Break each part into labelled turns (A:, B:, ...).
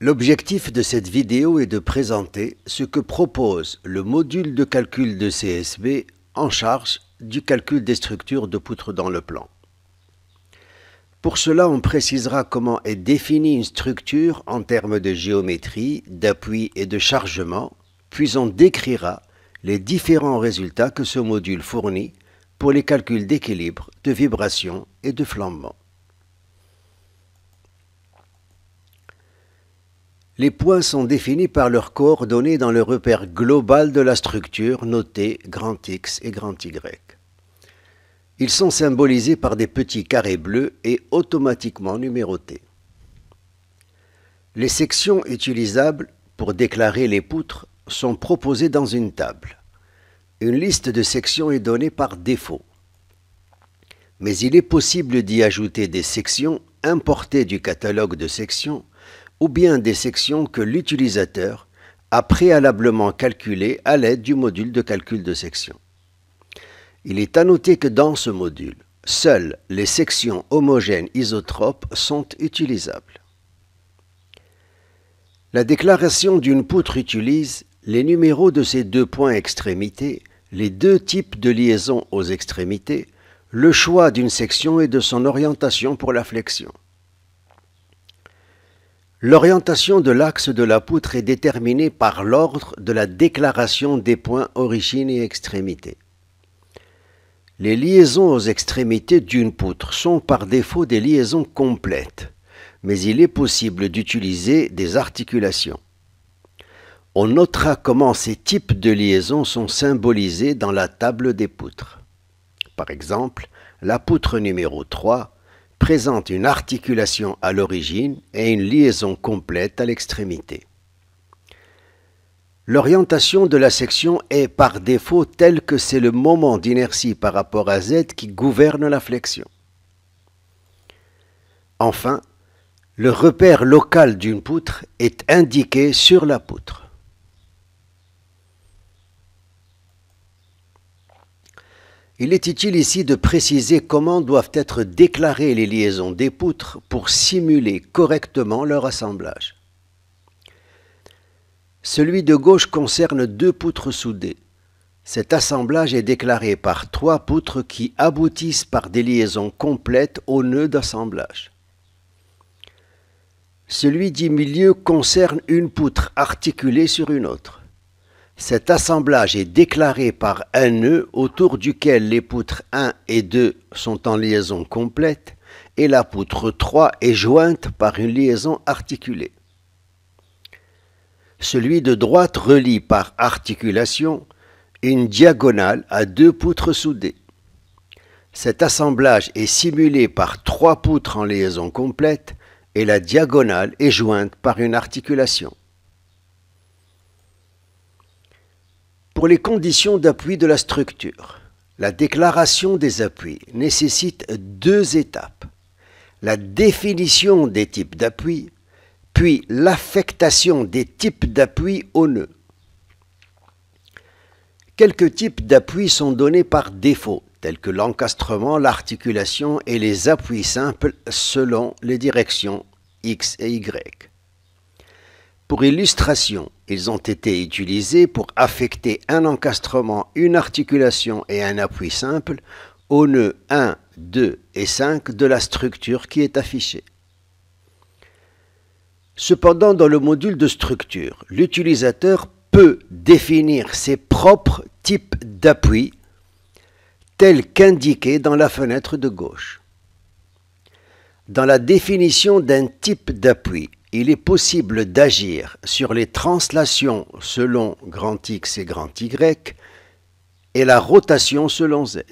A: L'objectif de cette vidéo est de présenter ce que propose le module de calcul de CSB en charge du calcul des structures de poutres dans le plan. Pour cela, on précisera comment est définie une structure en termes de géométrie, d'appui et de chargement, puis on décrira les différents résultats que ce module fournit pour les calculs d'équilibre, de vibration et de flambement. Les points sont définis par leurs coordonnées dans le repère global de la structure noté grand X et grand Y. Ils sont symbolisés par des petits carrés bleus et automatiquement numérotés. Les sections utilisables pour déclarer les poutres sont proposées dans une table. Une liste de sections est donnée par défaut. Mais il est possible d'y ajouter des sections importées du catalogue de sections ou bien des sections que l'utilisateur a préalablement calculées à l'aide du module de calcul de section. Il est à noter que dans ce module, seules les sections homogènes isotropes sont utilisables. La déclaration d'une poutre utilise les numéros de ses deux points extrémités, les deux types de liaisons aux extrémités, le choix d'une section et de son orientation pour la flexion. L'orientation de l'axe de la poutre est déterminée par l'ordre de la déclaration des points origine et extrémité. Les liaisons aux extrémités d'une poutre sont par défaut des liaisons complètes, mais il est possible d'utiliser des articulations. On notera comment ces types de liaisons sont symbolisés dans la table des poutres. Par exemple, la poutre numéro 3 présente une articulation à l'origine et une liaison complète à l'extrémité. L'orientation de la section est par défaut telle que c'est le moment d'inertie par rapport à Z qui gouverne la flexion. Enfin, le repère local d'une poutre est indiqué sur la poutre. Il est utile ici de préciser comment doivent être déclarées les liaisons des poutres pour simuler correctement leur assemblage. Celui de gauche concerne deux poutres soudées. Cet assemblage est déclaré par trois poutres qui aboutissent par des liaisons complètes au nœud d'assemblage. Celui du milieu concerne une poutre articulée sur une autre. Cet assemblage est déclaré par un nœud autour duquel les poutres 1 et 2 sont en liaison complète et la poutre 3 est jointe par une liaison articulée. Celui de droite relie par articulation une diagonale à deux poutres soudées. Cet assemblage est simulé par trois poutres en liaison complète et la diagonale est jointe par une articulation. Pour les conditions d'appui de la structure, la déclaration des appuis nécessite deux étapes. La définition des types d'appui, puis l'affectation des types d'appui au nœud. Quelques types d'appui sont donnés par défaut, tels que l'encastrement, l'articulation et les appuis simples selon les directions X et Y. Pour illustration, ils ont été utilisés pour affecter un encastrement, une articulation et un appui simple aux nœuds 1, 2 et 5 de la structure qui est affichée. Cependant, dans le module de structure, l'utilisateur peut définir ses propres types d'appui tels qu'indiqués dans la fenêtre de gauche. Dans la définition d'un type d'appui, il est possible d'agir sur les translations selon grand X et grand Y et la rotation selon Z.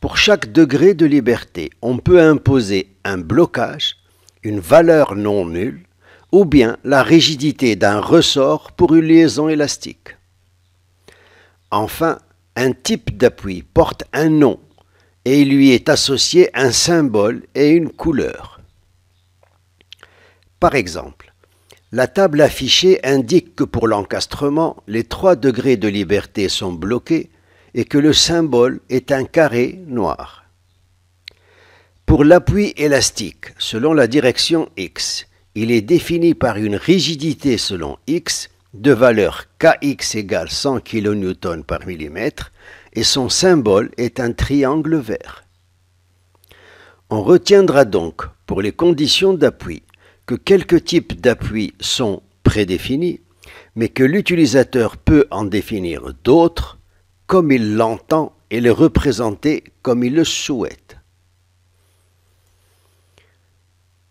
A: Pour chaque degré de liberté, on peut imposer un blocage, une valeur non nulle, ou bien la rigidité d'un ressort pour une liaison élastique. Enfin, un type d'appui porte un nom et il lui est associé un symbole et une couleur. Par exemple, la table affichée indique que pour l'encastrement, les 3 degrés de liberté sont bloqués et que le symbole est un carré noir. Pour l'appui élastique, selon la direction X, il est défini par une rigidité selon x de valeur Kx égale 100 kN par millimètre et son symbole est un triangle vert. On retiendra donc pour les conditions d'appui que quelques types d'appui sont prédéfinis, mais que l'utilisateur peut en définir d'autres comme il l'entend et les représenter comme il le souhaite.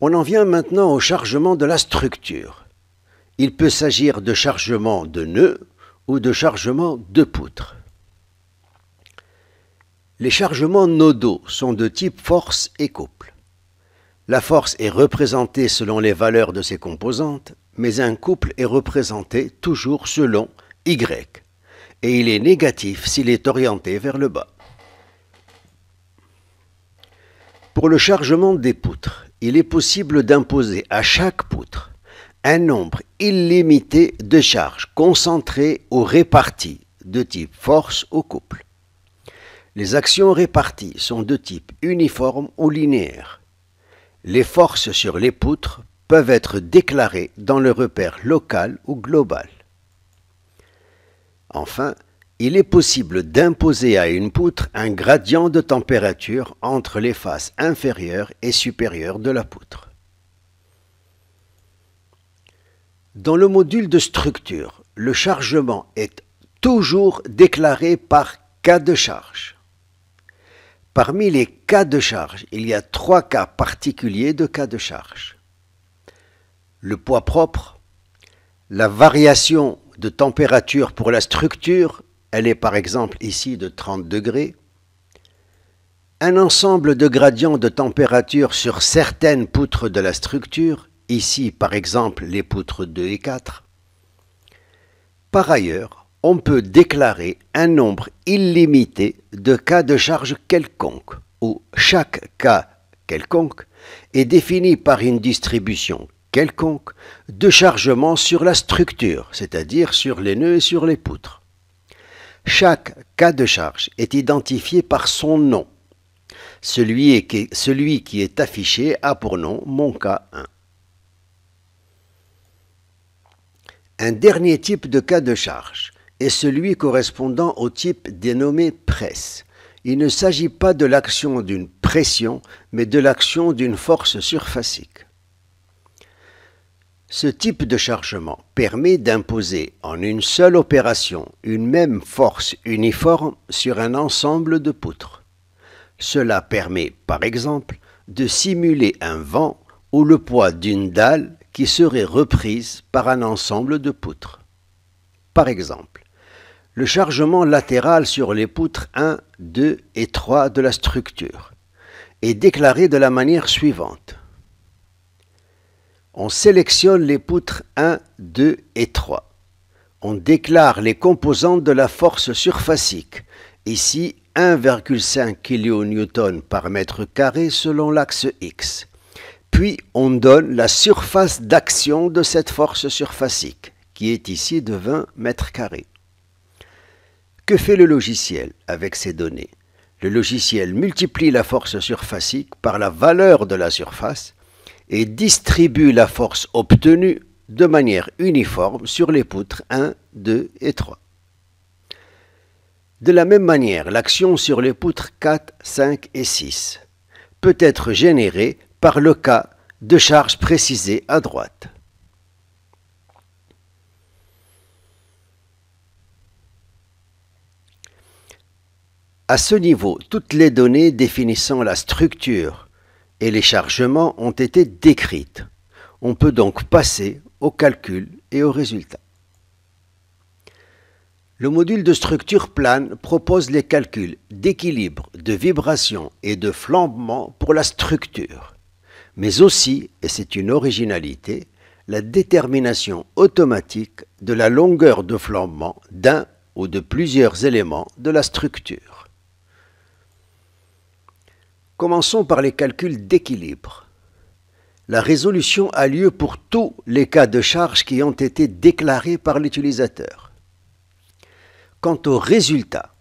A: On en vient maintenant au chargement de la structure. Il peut s'agir de chargement de nœuds ou de chargement de poutres. Les chargements nodaux sont de type force et couple. La force est représentée selon les valeurs de ses composantes, mais un couple est représenté toujours selon Y, et il est négatif s'il est orienté vers le bas. Pour le chargement des poutres, il est possible d'imposer à chaque poutre un nombre illimité de charges concentrées ou réparties de type force ou couple. Les actions réparties sont de type uniforme ou linéaire. Les forces sur les poutres peuvent être déclarées dans le repère local ou global. Enfin, il est possible d'imposer à une poutre un gradient de température entre les faces inférieures et supérieures de la poutre. Dans le module de structure, le chargement est toujours déclaré par cas de charge. Parmi les cas de charge, il y a 3 cas particuliers de cas de charge. Le poids propre, la variation de température pour la structure, elle est par exemple ici de 30 degrés, un ensemble de gradients de température sur certaines poutres de la structure, ici par exemple les poutres 2 et 4. Par ailleurs, on peut déclarer un nombre illimité de cas de charge quelconque, où chaque cas quelconque est défini par une distribution quelconque de chargement sur la structure, c'est-à-dire sur les nœuds et sur les poutres. Chaque cas de charge est identifié par son nom. Celui qui est affiché a pour nom mon cas 1. Un dernier type de cas de charge est celui correspondant au type dénommé presse. Il ne s'agit pas de l'action d'une pression, mais de l'action d'une force surfacique. Ce type de chargement permet d'imposer en une seule opération une même force uniforme sur un ensemble de poutres. Cela permet, par exemple, de simuler un vent ou le poids d'une dalle qui serait reprise par un ensemble de poutres. Par exemple, le chargement latéral sur les poutres 1, 2 et 3 de la structure est déclaré de la manière suivante. On sélectionne les poutres 1, 2 et 3. On déclare les composantes de la force surfacique, ici 1,5 kN par mètre carré selon l'axe X. Puis on donne la surface d'action de cette force surfacique, qui est ici de 20 mètres carrés. Que fait le logiciel avec ces données? Le logiciel multiplie la force surfacique par la valeur de la surface et distribue la force obtenue de manière uniforme sur les poutres 1, 2 et 3. De la même manière, l'action sur les poutres 4, 5 et 6 peut être générée par le cas de charge précisé à droite. À ce niveau, toutes les données définissant la structure et les chargements ont été décrites. On peut donc passer au calcul et aux résultats. Le module de structure plane propose les calculs d'équilibre, de vibration et de flambement pour la structure, mais aussi, et c'est une originalité, la détermination automatique de la longueur de flambement d'un ou de plusieurs éléments de la structure. Commençons par les calculs d'équilibre. La résolution a lieu pour tous les cas de charge qui ont été déclarés par l'utilisateur. Quant aux résultats,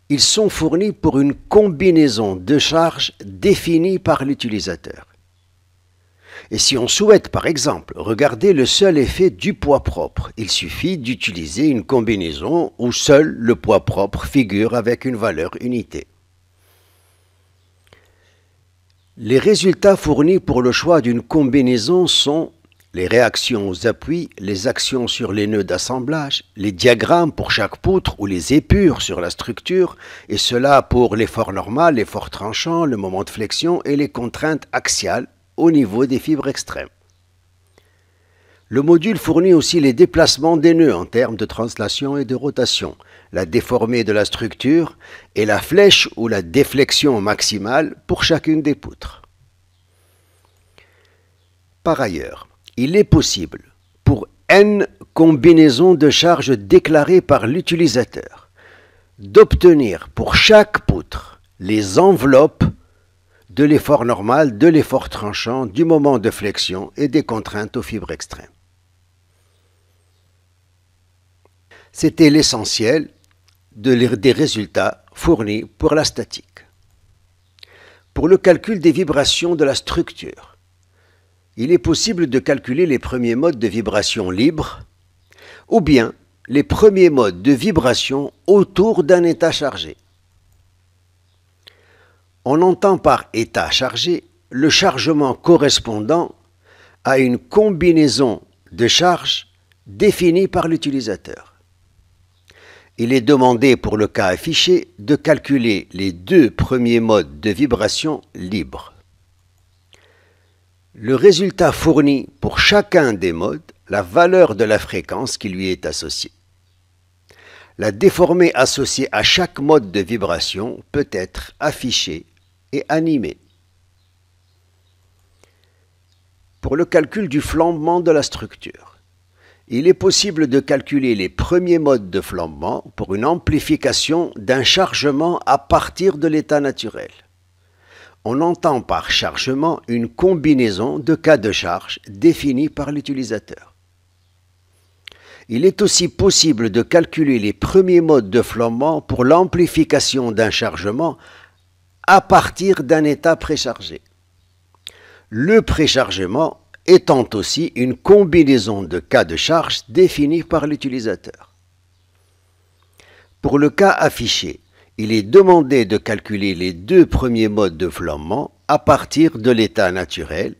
A: ils sont fournis pour une combinaison de charges définies par l'utilisateur. Et si on souhaite, par exemple, regarder le seul effet du poids propre, il suffit d'utiliser une combinaison où seul le poids propre figure avec une valeur unité. Les résultats fournis pour le choix d'une combinaison sont les réactions aux appuis, les actions sur les nœuds d'assemblage, les diagrammes pour chaque poutre ou les épures sur la structure, et cela pour l'effort normal, l'effort tranchant, le moment de flexion et les contraintes axiales au niveau des fibres extrêmes. Le module fournit aussi les déplacements des nœuds en termes de translation et de rotation, la déformée de la structure et la flèche ou la déflexion maximale pour chacune des poutres. Par ailleurs, il est possible, pour n combinaisons de charges déclarées par l'utilisateur, d'obtenir pour chaque poutre les enveloppes de l'effort normal, de l'effort tranchant, du moment de flexion et des contraintes aux fibres extrêmes. C'était l'essentiel des résultats fournis pour la statique. Pour le calcul des vibrations de la structure, il est possible de calculer les premiers modes de vibration libres ou bien les premiers modes de vibration autour d'un état chargé. On entend par état chargé le chargement correspondant à une combinaison de charges définie par l'utilisateur. Il est demandé pour le cas affiché de calculer les deux premiers modes de vibration libres. Le résultat fournit pour chacun des modes la valeur de la fréquence qui lui est associée. La déformée associée à chaque mode de vibration peut être affichée et animée. Pour le calcul du flambement de la structure, il est possible de calculer les premiers modes de flambement pour une amplification d'un chargement à partir de l'état naturel. On entend par chargement une combinaison de cas de charge définis par l'utilisateur. Il est aussi possible de calculer les premiers modes de flambement pour l'amplification d'un chargement à partir d'un état préchargé. Le préchargement étant aussi une combinaison de cas de charge définis par l'utilisateur. Pour le cas affiché, il est demandé de calculer les deux premiers modes de flambement à partir de l'état naturel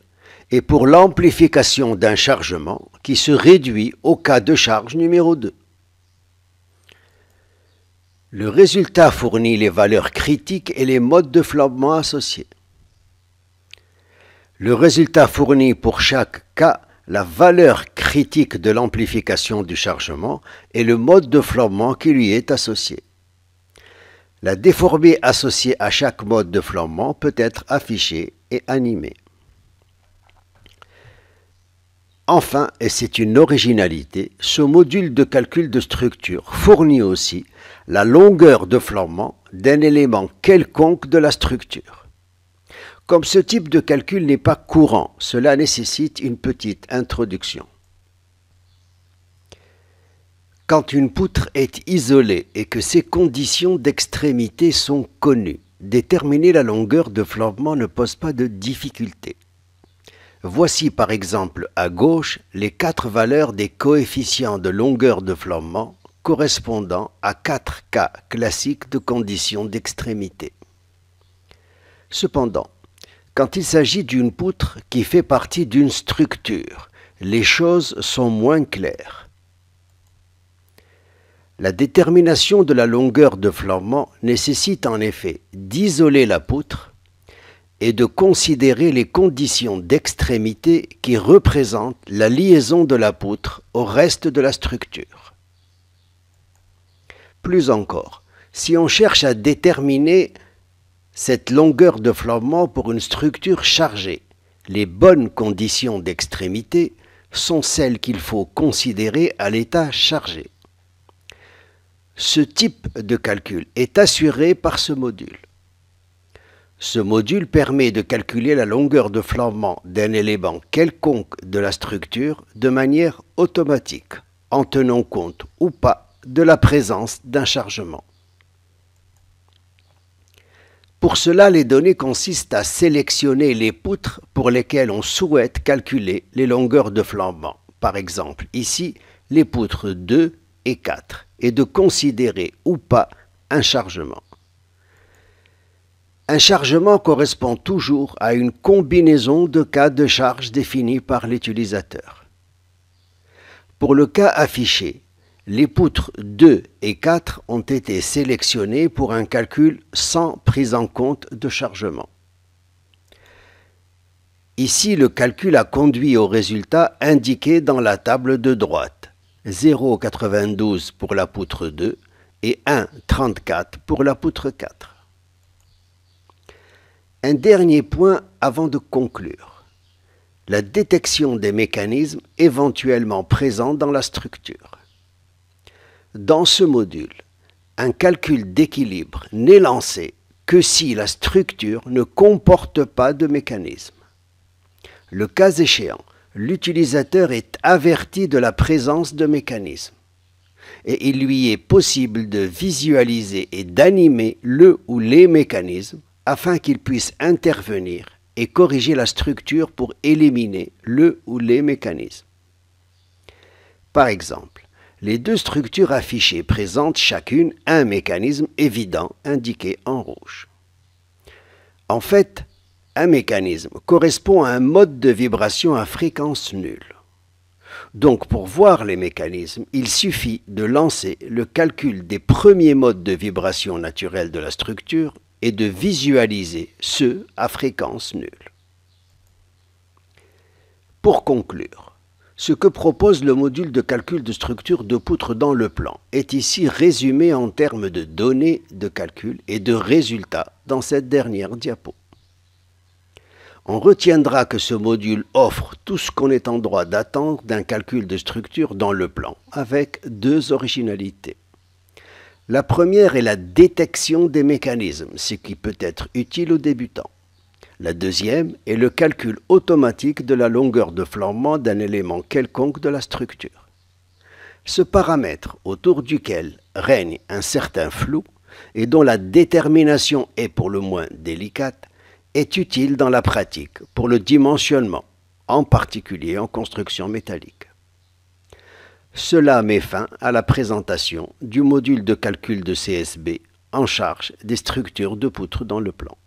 A: et pour l'amplification d'un chargement qui se réduit au cas de charge numéro 2. Le résultat fournit les valeurs critiques et les modes de flambement associés. Le résultat fournit pour chaque cas la valeur critique de l'amplification du chargement et le mode de flambement qui lui est associé. La déformée associée à chaque mode de flambement peut être affichée et animée. Enfin, et c'est une originalité, ce module de calcul de structure fournit aussi la longueur de flambement d'un élément quelconque de la structure. Comme ce type de calcul n'est pas courant, cela nécessite une petite introduction. Quand une poutre est isolée et que ses conditions d'extrémité sont connues, déterminer la longueur de flambement ne pose pas de difficulté. Voici par exemple à gauche les 4 valeurs des coefficients de longueur de flambement correspondant à 4 cas classiques de conditions d'extrémité. Cependant, quand il s'agit d'une poutre qui fait partie d'une structure, les choses sont moins claires. La détermination de la longueur de flambement nécessite en effet d'isoler la poutre et de considérer les conditions d'extrémité qui représentent la liaison de la poutre au reste de la structure. Plus encore, si on cherche à déterminer cette longueur de flambement pour une structure chargée, les bonnes conditions d'extrémité sont celles qu'il faut considérer à l'état chargé. Ce type de calcul est assuré par ce module. Ce module permet de calculer la longueur de flambement d'un élément quelconque de la structure de manière automatique, en tenant compte ou pas de la présence d'un chargement. Pour cela, les données consistent à sélectionner les poutres pour lesquelles on souhaite calculer les longueurs de flambant. Par exemple, ici, les poutres 2 et 4, et de considérer ou pas un chargement. Un chargement correspond toujours à une combinaison de cas de charge définis par l'utilisateur. Pour le cas affiché, les poutres 2 et 4 ont été sélectionnées pour un calcul sans prise en compte de chargement. Ici, le calcul a conduit au résultat indiqué dans la table de droite, 0,92 pour la poutre 2 et 1,34 pour la poutre 4. Un dernier point avant de conclure. La détection des mécanismes éventuellement présents dans la structure. Dans ce module, un calcul d'équilibre n'est lancé que si la structure ne comporte pas de mécanisme. Le cas échéant, l'utilisateur est averti de la présence de mécanismes et il lui est possible de visualiser et d'animer le ou les mécanismes afin qu'il puisse intervenir et corriger la structure pour éliminer le ou les mécanismes. Par exemple, les deux structures affichées présentent chacune un mécanisme évident indiqué en rouge. En fait, un mécanisme correspond à un mode de vibration à fréquence nulle. Donc pour voir les mécanismes, il suffit de lancer le calcul des premiers modes de vibration naturelle de la structure et de visualiser ceux à fréquence nulle. Pour conclure, ce que propose le module de calcul de structure de poutre dans le plan est ici résumé en termes de données de calcul et de résultats dans cette dernière diapo. On retiendra que ce module offre tout ce qu'on est en droit d'attendre d'un calcul de structure dans le plan, avec deux originalités. La première est la détection des mécanismes, ce qui peut être utile aux débutants. La deuxième est le calcul automatique de la longueur de flambement d'un élément quelconque de la structure. Ce paramètre autour duquel règne un certain flou et dont la détermination est pour le moins délicate, est utile dans la pratique pour le dimensionnement, en particulier en construction métallique. Cela met fin à la présentation du module de calcul de CSB en charge des structures de poutre dans le plan.